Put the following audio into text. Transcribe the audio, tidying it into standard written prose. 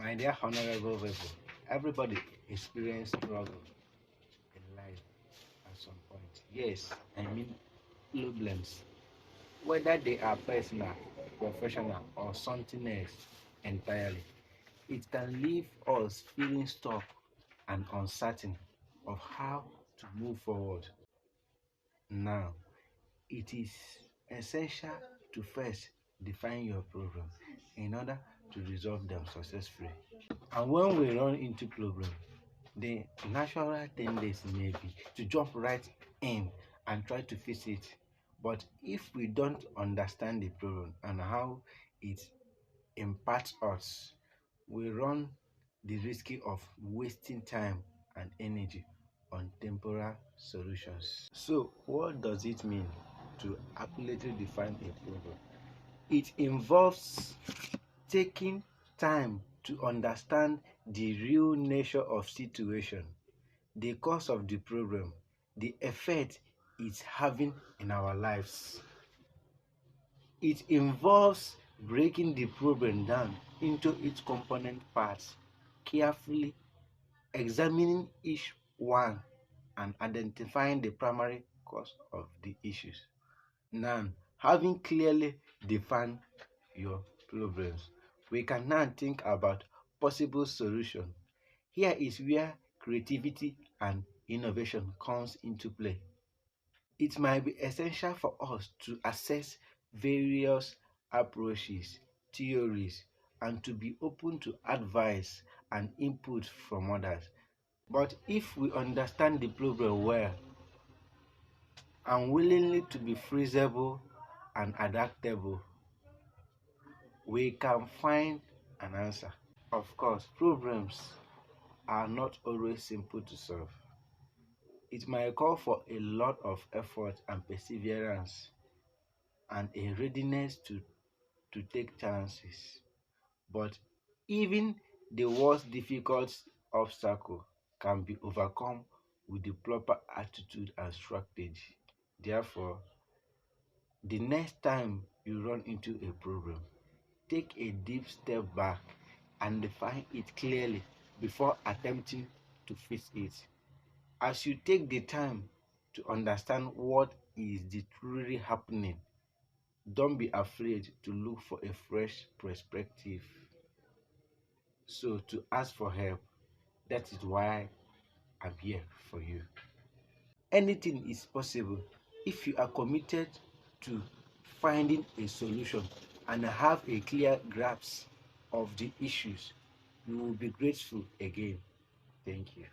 My dear honorable people, everybody experiences struggle in life at some point. Yes, I mean problems, whether they are personal, professional, or something else entirely. It can leave us feeling stuck and uncertain of how to move forward. Now, it is essential to first define your problem in order to resolve them successfully. And when we run into problems, the natural tendency may be to jump right in and try to fix it. But if we don't understand the problem and how it impacts us, we run the risk of wasting time and energy on temporary solutions. So, what does it mean to accurately define a problem? It involves taking time to understand the real nature of situation, the cause of the problem, the effect it's having in our lives. It involves breaking the problem down into its component parts, carefully examining each one and identifying the primary cause of the issues. Now, having clearly defined your problems, we can now think about possible solutions. Here is where creativity and innovation comes into play. It might be essential for us to assess various approaches, theories, and to be open to advice and input from others. But if we understand the problem well and willingly to be flexible and adaptable, we can find an answer. Of course, problems are not always simple to solve. It might call for a lot of effort and perseverance and a readiness to take chances. But even the most difficult obstacle can be overcome with the proper attitude and strategy. Therefore, the next time you run into a problem, take a deep step back and define it clearly before attempting to fix it. As you take the time to understand what is truly happening, don't be afraid to look for a fresh perspective. So, to ask for help, that is why I'm here for you. Anything is possible if you are committed to finding a solution and have a clear grasp of the issues. You will be grateful again. Thank you.